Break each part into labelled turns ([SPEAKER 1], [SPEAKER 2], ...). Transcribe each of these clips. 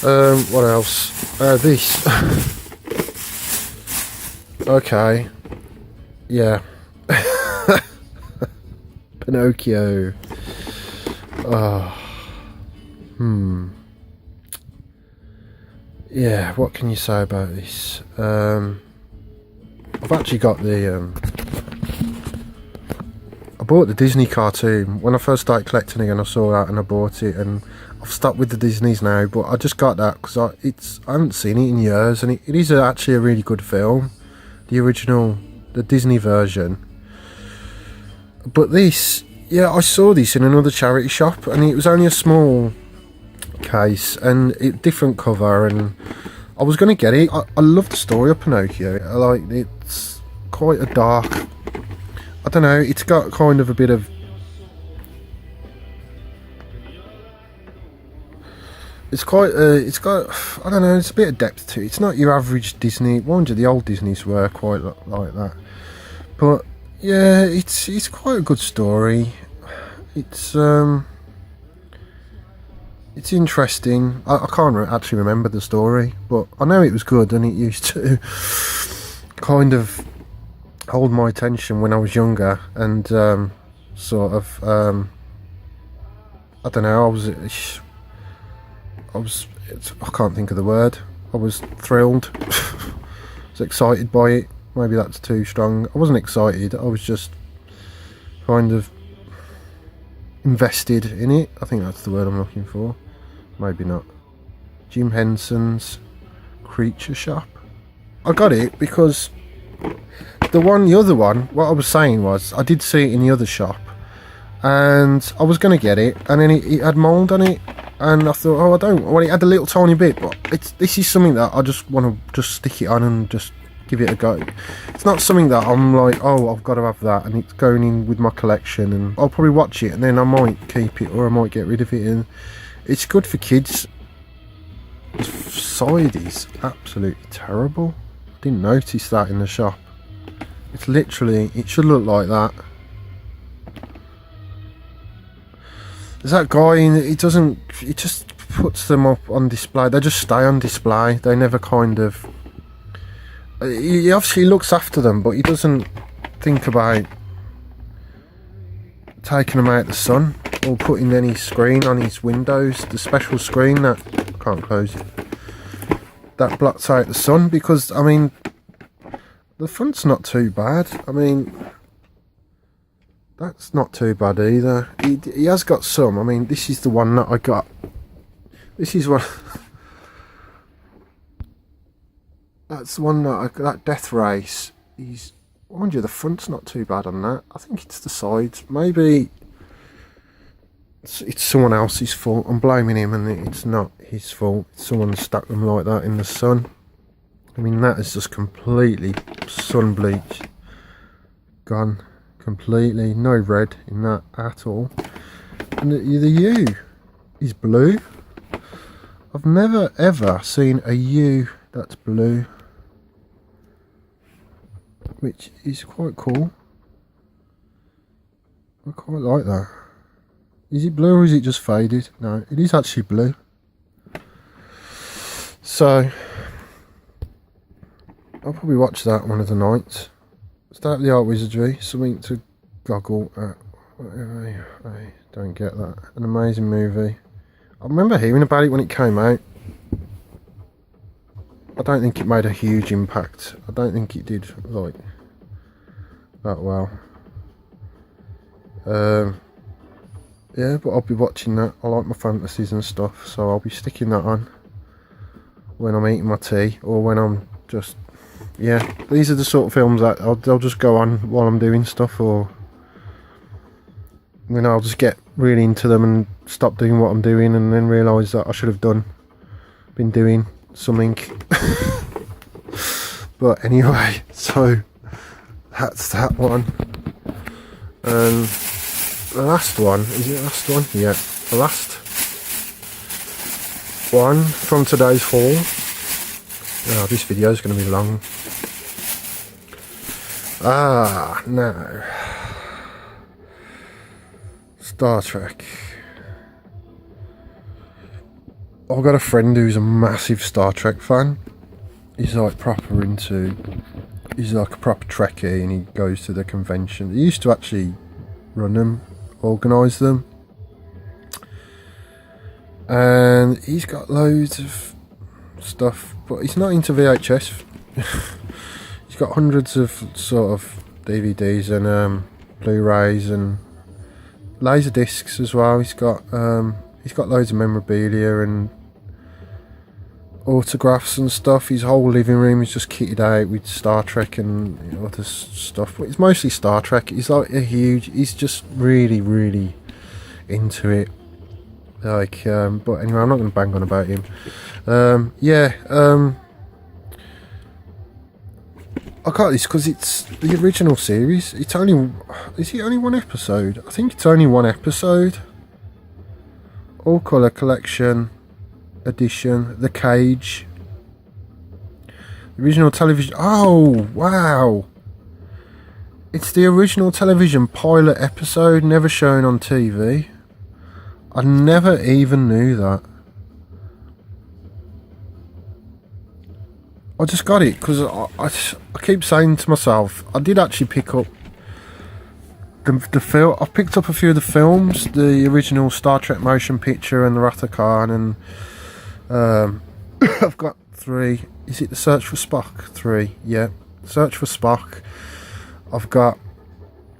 [SPEAKER 1] What else? This. Okay. Yeah. Pinocchio. Oh. Yeah, what can you say about this? I've actually got the I bought the Disney cartoon. When I first started collecting again, I saw that and I bought it, and I've stopped with the Disneys now, but I just got that because I haven't seen it in years, and it is actually a really good film. The original, the Disney version. But this, yeah, I saw this in another charity shop, and it was only a small case and different cover, and I was going to get it. I love the story of Pinocchio. It's quite a dark, I don't know, it's got kind of a bit of, it's got, I don't know, it's a bit of depth to it. It's not your average Disney. Mind you, the old Disneys were quite like that, but yeah, it's quite a good story. It's interesting. I can't actually remember the story, but I know it was good, and it used to kind of hold my attention when I was younger, and sort of I don't know, I can't think of the word. I was thrilled. I was excited by it. Maybe that's too strong. I wasn't excited, I was just kind of invested in it. I think that's the word I'm looking for. Maybe not. Jim Henson's Creature Shop. I got it because the other one, what I was saying was, I did see it in the other shop, and I was going to get it, and then it had mould on it, and I thought, oh, I don't. Well, it had a little tiny bit, but this is something that I just want to just stick it on and just give it a go. It's not something that I'm like, oh, I've got to have that, and it's going in with my collection, and I'll probably watch it, and then I might keep it, or I might get rid of it, and it's good for kids. The side is absolutely terrible. I didn't notice that in the shop. It's literally, it should look like that. There's that guy, he just puts them up on display. They just stay on display. They never kind of, he obviously looks after them, but he doesn't think about taking them out of the sun or putting any screen on his windows, the special screen that, I can't close it, that blocks out the sun, because I mean the front's not too bad. I mean, that's not too bad either. He has got some. I mean, this is the one that I got. This is what that's the one that I got, that Death Race. Mind you, the front's not too bad on that. I think it's the sides. Maybe it's someone else's fault. I'm blaming him, and it's not his fault. Someone stuck them like that in the sun. I mean, that is just completely sun bleached, gone completely. No red in that at all. And the U is blue. I've never ever seen a U that's blue, which is quite cool. I quite like that. Is it blue or is it just faded? No, it is actually blue. So I'll probably watch that one of the nights. Start the Art Wizardry, something to goggle at. I don't get that. An amazing movie. I remember hearing about it when it came out. I don't think it made a huge impact. I don't think it did like that well. Yeah, but I'll be watching that. I like my fantasies and stuff, so I'll be sticking that on when I'm eating my tea, or when I'm just, yeah, these are the sort of films that they'll just go on while I'm doing stuff, or then I'll just get really into them and stop doing what I'm doing, and then realise that I should have been doing something. But anyway, so that's that one. And the last one, is it the last one? Yeah, the last one from today's haul. Oh, this video is going to be long. No. Star Trek. I've got a friend who's a massive Star Trek fan. He's like proper into... He's like a proper Trekkie, and he goes to the convention. He used to actually run them, organise them. And he's got loads of stuff, but he's not into VHS. He's got hundreds of sort of DVDs and Blu-rays and laser discs as well. He's got loads of memorabilia and autographs and stuff. His whole living room is just kitted out with Star Trek and other stuff, but it's mostly Star Trek. He's like he's just really, really into it. Like, but anyway, I'm not going to bang on about him. I got this because it's the original series. Is it only one episode? I think it's only one episode. All colour collection edition. The Cage. The original television. Oh wow! It's the original television pilot episode, never shown on TV. I never even knew that. I just got it because I keep saying to myself, I did actually pick up the film. I picked up a few of the films, the original Star Trek motion picture and the Wrath of Khan, and I've got 3. Is it The Search for Spock? 3, yeah. Search for Spock. I've got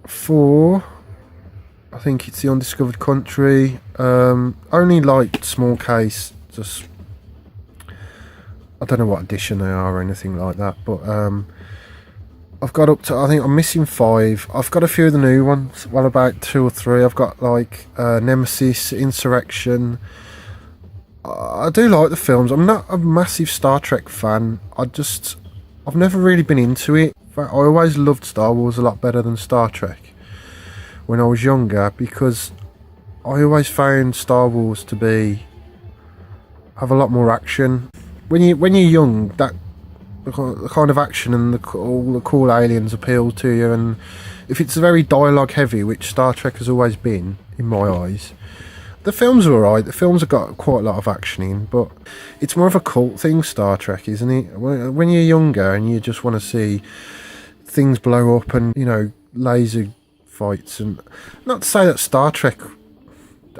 [SPEAKER 1] 4. I think it's The Undiscovered Country. Only like small case, just I don't know what edition they are or anything like that, but I've got up to, I think I'm missing 5. I've got a few of the new ones, well about 2 or 3. I've got like Nemesis, Insurrection. I do like the films. I'm not a massive Star Trek fan. I've never really been into it. In fact, I always loved Star Wars a lot better than Star Trek when I was younger, because I always found Star Wars to have a lot more action. When you're young, that the kind of action and all the cool aliens appeal to you, and if it's very dialogue heavy, which Star Trek has always been in my eyes, the films are alright. The films have got quite a lot of action in, but it's more of a cult thing, Star Trek, isn't it? When you're younger and you just want to see things blow up and, laser fights, and not to say that Star Trek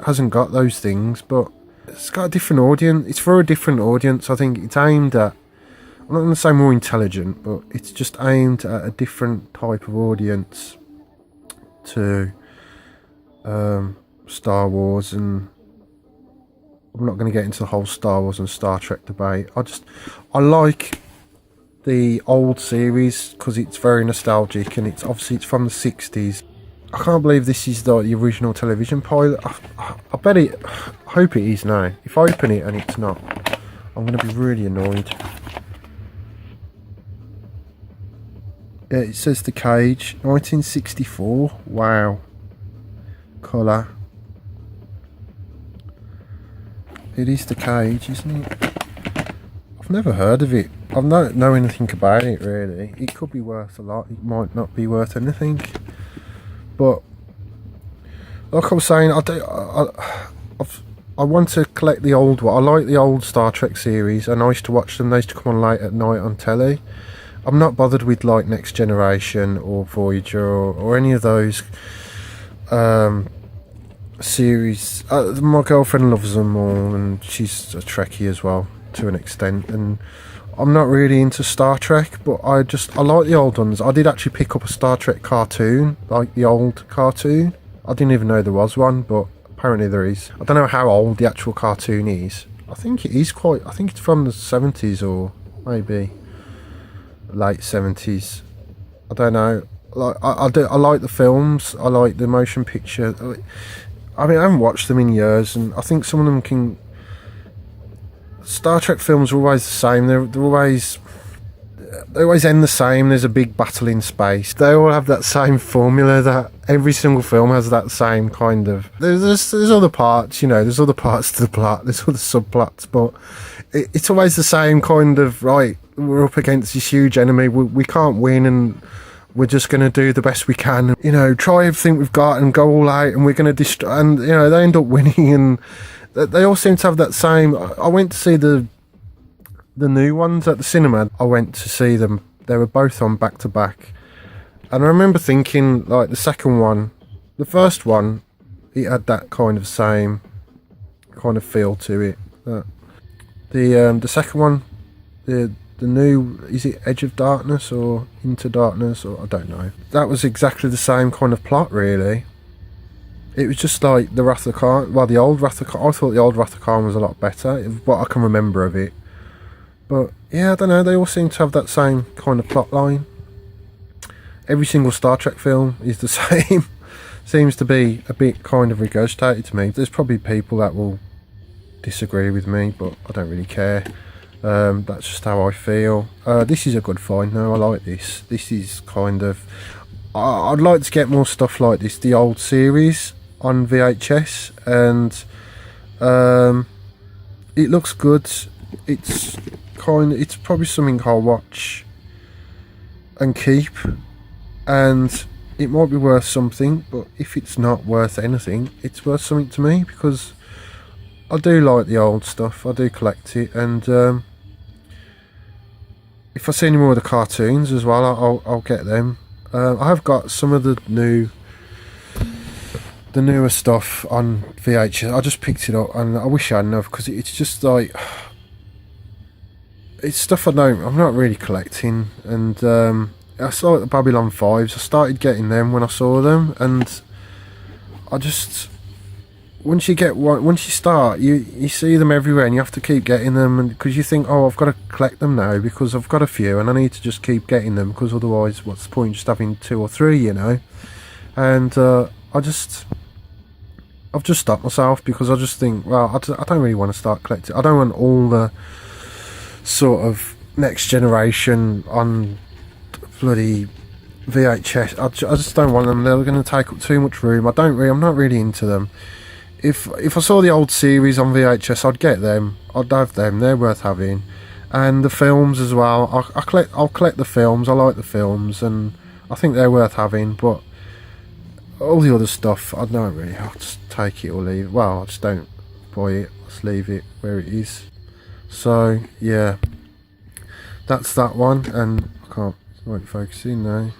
[SPEAKER 1] hasn't got those things, but it's got a different audience. It's for a different audience. I think it's aimed at, I'm not going to say more intelligent, but it's just aimed at a different type of audience to Star Wars. And I'm not going to get into the whole Star Wars and Star Trek debate. I like the old series because it's very nostalgic, and it's from the 60s. I can't believe this is the original television pilot. I bet it. I hope it is now. If I open it and it's not, I'm going to be really annoyed. Yeah, it says The Cage, 1964. Wow. Colour. It is The Cage, isn't it? I've never heard of it. I don't know anything about it really. It could be worth a lot. It might not be worth anything. But like I was saying, I want to collect the old one. I like the old Star Trek series, and I used to watch them. They used to come on late at night on telly. I'm not bothered with like Next Generation or Voyager or any of those series. My girlfriend loves them all, and she's a Trekkie as well to an extent. And I'm not really into Star Trek, but I like the old ones. I did actually pick up a Star Trek cartoon, like the old cartoon. I didn't even know there was one, but apparently there is. I don't know how old the actual cartoon is. I think it is I think it's from the 70s or maybe late 70s. I don't know. Like I like the films. I like the motion picture. I mean, I haven't watched them in years, and I think some of them can. Star Trek films are always the same. They always end the same. There's a big battle in space. They all have that same formula. That every single film has that same kind of. There's other parts, There's other parts to the plot. There's other subplots, but it's always the same kind of. Right, we're up against this huge enemy. We can't win, and we're just going to do the best we can. Try everything we've got and go all out, and we're going to destroy. And they end up winning, and They all seem to have that same. I went to see the new ones at the cinema. I went to see them. They were both on back to back, and I remember thinking, like, the second one, the first one, it had that kind of same kind of feel to it. The second one, the new, is it Edge of Darkness or Into Darkness, or I don't know. That was exactly the same kind of plot, really. It was just like the Wrath of Khan. Well, the old Wrath of Khan. I thought the old Wrath of Khan was a lot better, what I can remember of it. But yeah, I don't know. They all seem to have that same kind of plot line. Every single Star Trek film is the same. Seems to be a bit kind of regurgitated to me. There's probably people that will disagree with me, but I don't really care. That's just how I feel. This is a good find now. I like this. This is kind of... I'd like to get more stuff like this. The old series on VHS, and it looks good. It's probably something I'll watch and keep, and it might be worth something. But if it's not worth anything, it's worth something to me, because I do like the old stuff. I do collect it, and if I see any more of the cartoons as well, I'll get them. I have got some of the newer stuff on VHS. I just picked it up, and I wish I hadn't have, because it's just like, it's stuff I'm not really collecting. And I saw like the Babylon 5s. I started getting them when I saw them, and I just, once you start, you see them everywhere, and you have to keep getting them, and because you think, oh, I've got to collect them now because I've got a few and I need to just keep getting them, because otherwise what's the point just having 2 or 3, you know. And I've just stopped myself, because I just think, well, I don't really want to start collecting. I don't want all the sort of next generation on bloody VHS. I just don't want them. They're going to take up too much room. I'm not really into them. If I saw the old series on VHS, I'd get them. I'd have them. They're worth having. And the films as well. I'll collect the films. I like the films, and I think they're worth having. But all the other stuff, I don't really. I'll just take it or leave it. Well, I just don't buy it. I'll just leave it where it is. So yeah, that's that one. And I can't focus in now.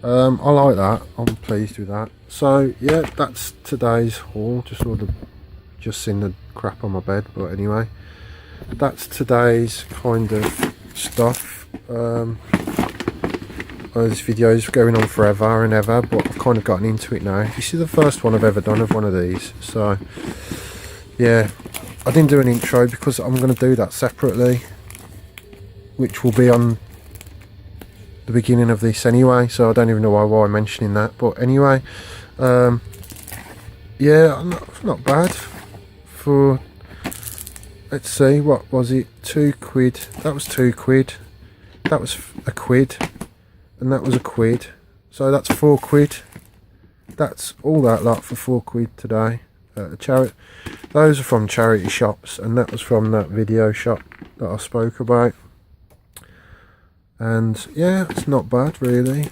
[SPEAKER 1] I like that. I'm pleased with that. So yeah, that's today's haul. Just seen the crap on my bed, but anyway, that's today's kind of stuff. This video is going on forever and ever, but I've kind of gotten into it now. This is the first one I've ever done of one of these, so yeah, I didn't do an intro because I'm going to do that separately, which will be on the beginning of this anyway, so I don't even know why I'm mentioning that. But anyway, yeah, not bad for, let's see, what was it, £2. That was £2. That was £1, and that was £1. So that's £4. That's all that lot for £4 today. Those are from charity shops, and that was from that video shop that I spoke about. And yeah, it's not bad really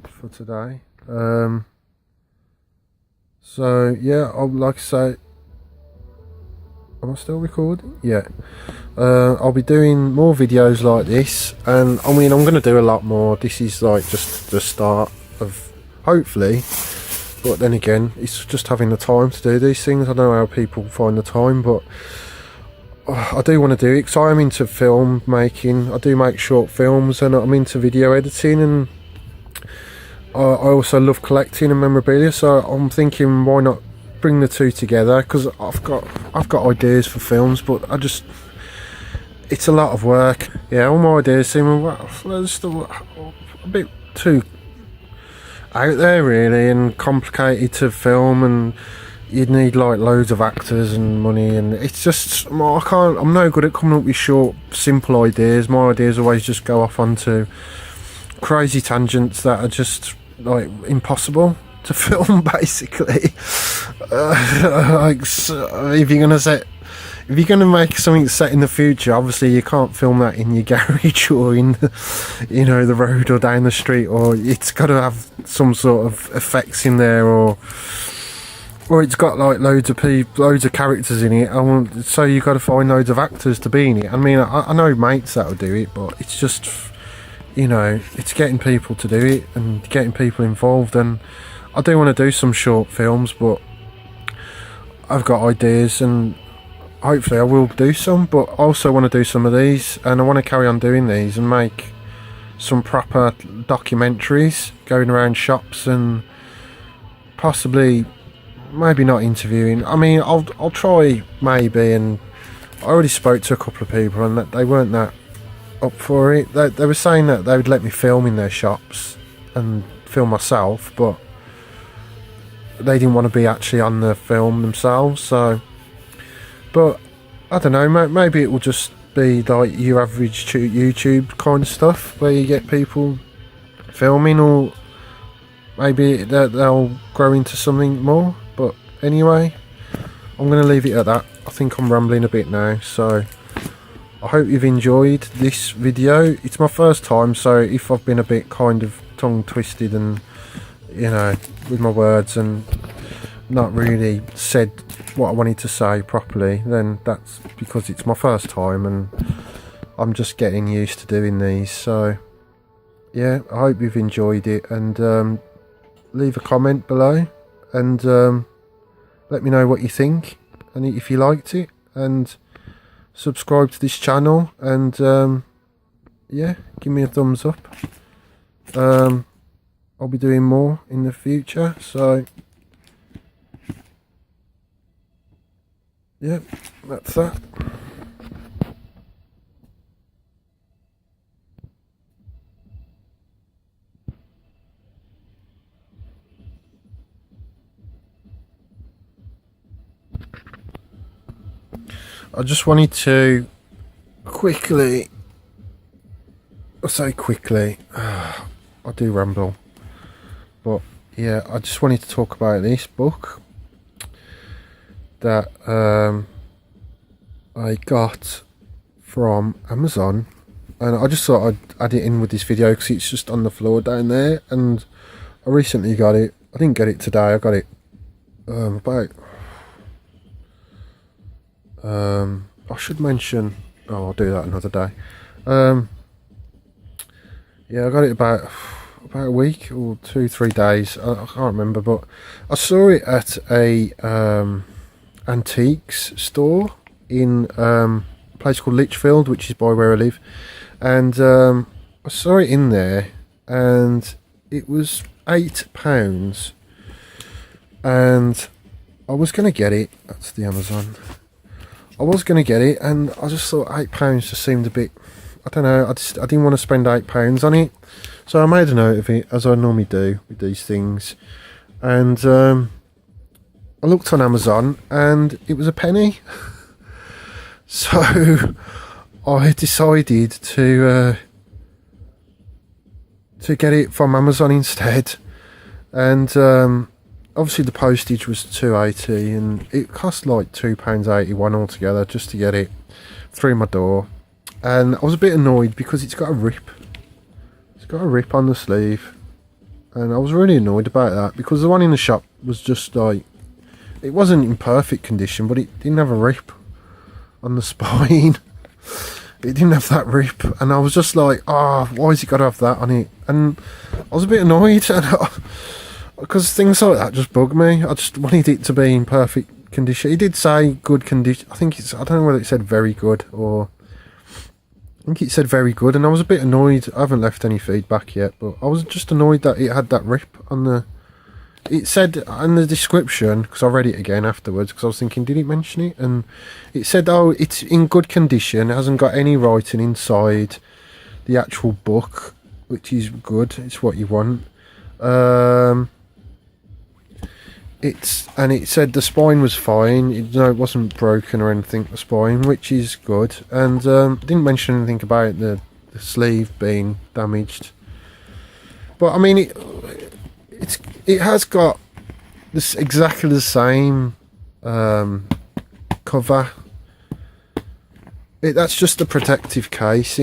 [SPEAKER 1] for today. So yeah, like I say, am I still recording? Yeah. I'll be doing more videos like this, and I mean, I'm going to do a lot more. This is like just the start of, hopefully, but then again, it's just having the time to do these things. I don't know how people find the time, but I do want to do it, because I am into film making. I do make short films, and I'm into video editing, and I also love collecting and memorabilia. So I'm thinking, why not bring the two together? Because I've got ideas for films, but it's a lot of work. Yeah, all my ideas seem just a bit too out there really, and complicated to film, and you'd need like loads of actors and money, and it's just, I'm no good at coming up with short, simple ideas. My ideas always just go off onto crazy tangents that are just like impossible to film, basically. Like, so if you're gonna make something set in the future, obviously you can't film that in your garage or in the, you know, the road or down the street, or it's got to have some sort of effects in there, or Well, it's got like loads of people, loads of characters in it. So you got to find loads of actors to be in it. I mean, I know mates that'll do it, but it's just, you know, it's getting people to do it and getting people involved. And I do want to do some short films, but I've got ideas and hopefully I will do some. But I also want to do some of these, and I want to carry on doing these and make some proper documentaries, going around shops and possibly, maybe not interviewing. I mean, I'll try maybe, and I already spoke to a couple of people and that they weren't that up for it. They were saying that they would let me film in their shops and film myself, but they didn't want to be actually on the film themselves. So, but I don't know, maybe it will just be like your average YouTube kind of stuff where you get people filming, or maybe they'll grow into something more. But anyway, I'm going to leave it at that. I think I'm rambling a bit now, so I hope you've enjoyed this video. It's my first time, so if I've been a bit kind of tongue twisted and, you know, with my words and not really said what I wanted to say properly, then that's because it's my first time and I'm just getting used to doing these. So yeah, I hope you've enjoyed it, and leave a comment below and let me know what you think and if you liked it, and subscribe to this channel, and yeah, give me a thumbs up. I'll be doing more in the future, so yeah, that's that. I just wanted to quickly, I say quickly, I do ramble, but yeah, I just wanted to talk about this book that I got from Amazon, and I just thought I'd add it in with this video because it's just on the floor down there, and I recently got it. I didn't get it today, I got it about I should mention, oh, I'll do that another day. Yeah, I got it about a week or 2-3 days, I can't remember, but I saw it at a antiques store in a place called Lichfield, which is by where I live, and I saw it in there and it was £8, and I was going to get it. That's the Amazon. I was going to get it, and I just thought £8 just seemed a bit, I don't know, I didn't want to spend £8 on it, so I made a note of it, as I normally do with these things, and I looked on Amazon and it was a penny. So I decided to get it from Amazon instead, and obviously the postage was £2.80, and it cost like £2.81 altogether just to get it through my door. And I was a bit annoyed because it's got a rip. It's got a rip on the sleeve, and I was really annoyed about that because the one in the shop was just like, it wasn't in perfect condition, but it didn't have a rip on the spine. It didn't have that rip, and I was just like, oh, why has it got to have that on it? And I was a bit annoyed, because things like that just bug me. I just wanted it to be in perfect condition. He did say good condition. I think I don't know whether it said very good, or I think it said very good, and I was a bit annoyed. I haven't left any feedback yet, but I was just annoyed that it had that rip on the, it said in the description, because I read it again afterwards, because I was thinking, did it mention it? And it said, oh, it's in good condition, it hasn't got any writing inside the actual book, which is good, it's what you want. And it said the spine was fine, it wasn't broken or anything, the spine, which is good, and didn't mention anything about the sleeve being damaged. But I mean, it has got this exactly the same cover. That's just a protective case,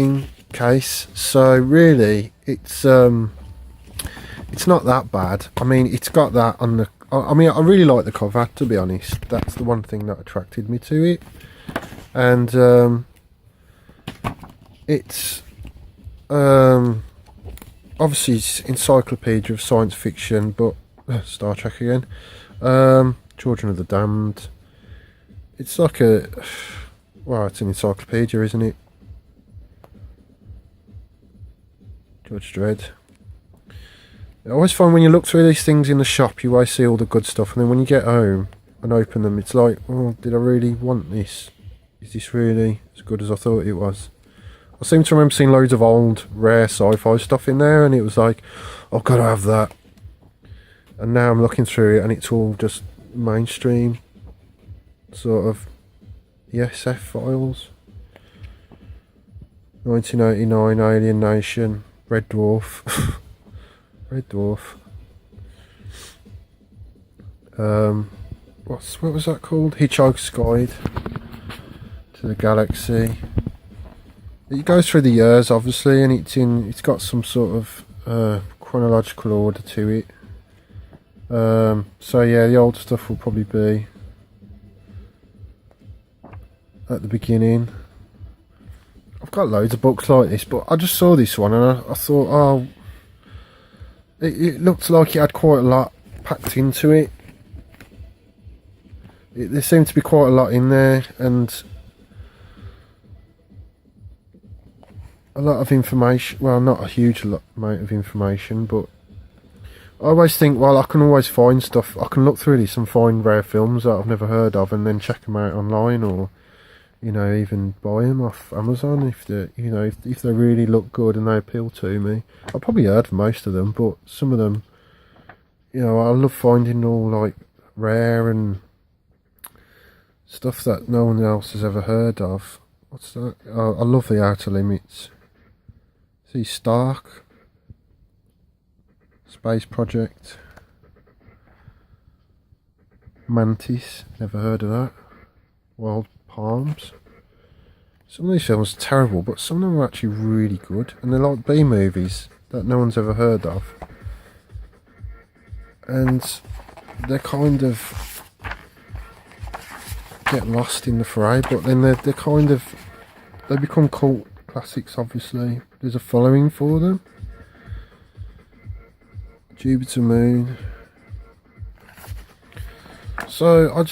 [SPEAKER 1] so really it's not that bad. I mean, it's got that on I mean, I really like the cover, to be honest. That's the one thing that attracted me to it. And it's obviously it's encyclopedia of science fiction, but Star Trek again. Children of the Damned. It's like well, it's an encyclopedia, isn't it? Judge Dredd. I always find when you look through these things in the shop, you always see all the good stuff, and then when you get home and open them, it's like, oh, did I really want this? Is this really as good as I thought it was? I seem to remember seeing loads of old, rare sci-fi stuff in there, and it was like, I've got to have that. And now I'm looking through it, and it's all just mainstream, sort of, the SF files. 1989, Alien Nation, Red Dwarf. Red Dwarf. What was that called? Hitchhiker's Guide to the Galaxy. It goes through the years, obviously, and it's got some sort of chronological order to it. So yeah, the old stuff will probably be at the beginning. I've got loads of books like this, but I just saw this one and I thought, oh, it looked like it had quite a lot packed into it. There seemed to be quite a lot in there, and a lot of information. Well, not a huge amount of information, but I always think, well, I can always find stuff. I can look through this and find rare films that I've never heard of, and then check them out online, or even buy them off Amazon if they, if they really look good and they appeal to me. I've probably heard of most of them, but some of them, I love finding all like rare and stuff that no one else has ever heard of. What's that? I love the Outer Limits. See, Stark, Space Project, Mantis, never heard of that. Wild Palms. Some of these films are terrible, but some of them are actually really good, and they're like B movies that no one's ever heard of, and they're kind of get lost in the fray, but then they become cult classics. Obviously, there's a following for them. Jupiter Moon. So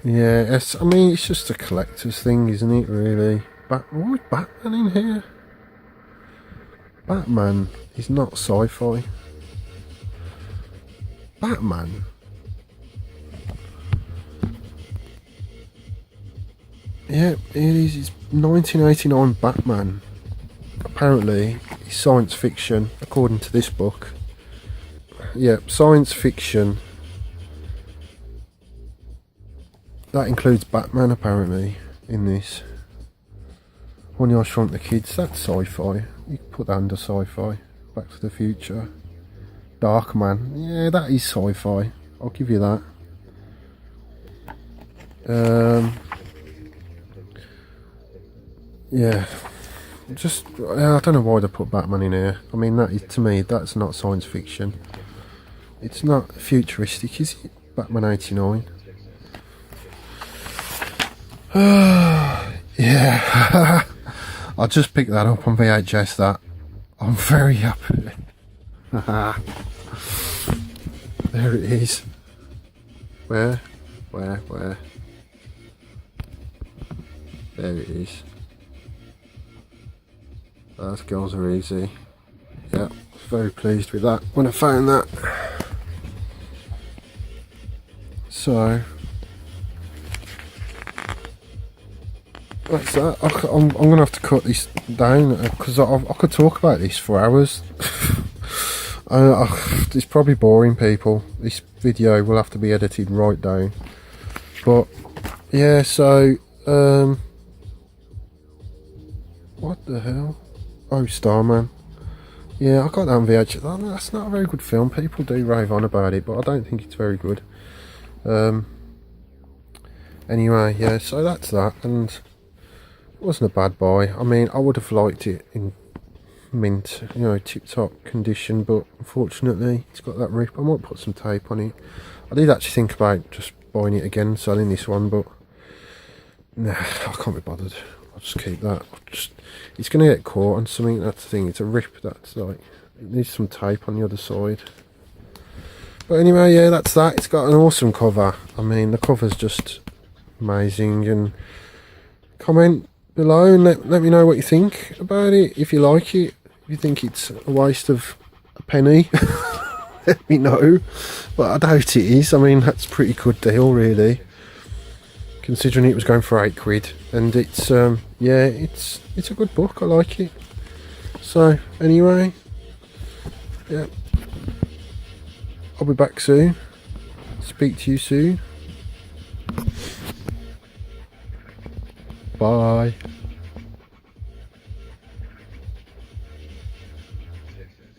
[SPEAKER 1] it's just a collector's thing, isn't it, really? Why is Batman in here? Batman is not sci-fi. Batman? Yeah, it is. It's 1989 Batman. Apparently, it's science fiction, according to this book. Yeah, science fiction. That includes Batman, apparently, in this. When I Shrunk the Kids, that's sci-fi. You can put that under sci-fi. Back to the Future. Darkman, yeah, that is sci-fi. I'll give you that. Yeah. I don't know why they put Batman in here. I mean, to me, that's not science fiction. It's not futuristic, is it? Batman 89. Yeah. I just picked that up on VHS, that. I'm very happy. There it is. Where? There it is. Those girls are easy. Yeah, very pleased with that when I found that. So that's that. I'm going to have to cut this down because I could talk about this for hours. It's probably boring people. This video will have to be edited right down. But yeah, so what the hell? Oh, Starman. Yeah, I got that on VHS. Oh, that's not a very good film. People do rave on about it, but I don't think it's very good. Anyway, yeah, so that's that, and it wasn't a bad buy. I mean, I would have liked it in mint, you know, tip-top condition, but unfortunately it's got that rip. I might put some tape on it. I did actually think about just buying it again, selling this one, but nah, I can't be bothered. I'll just keep that. It's going to get caught on something, that's the thing. It's a rip, that's like, it needs some tape on the other side. But anyway, yeah, that's that. It's got an awesome cover. I mean, the cover's just amazing. And comment below and let me know what you think about it. If you like it, if you think it's a waste of a penny, let me know. But I doubt it is. I mean, that's a pretty good deal, really, considering it was going for £8. And it's yeah, it's a good book. I like it. So anyway, yeah, I'll be back soon. Speak to you soon. Bye.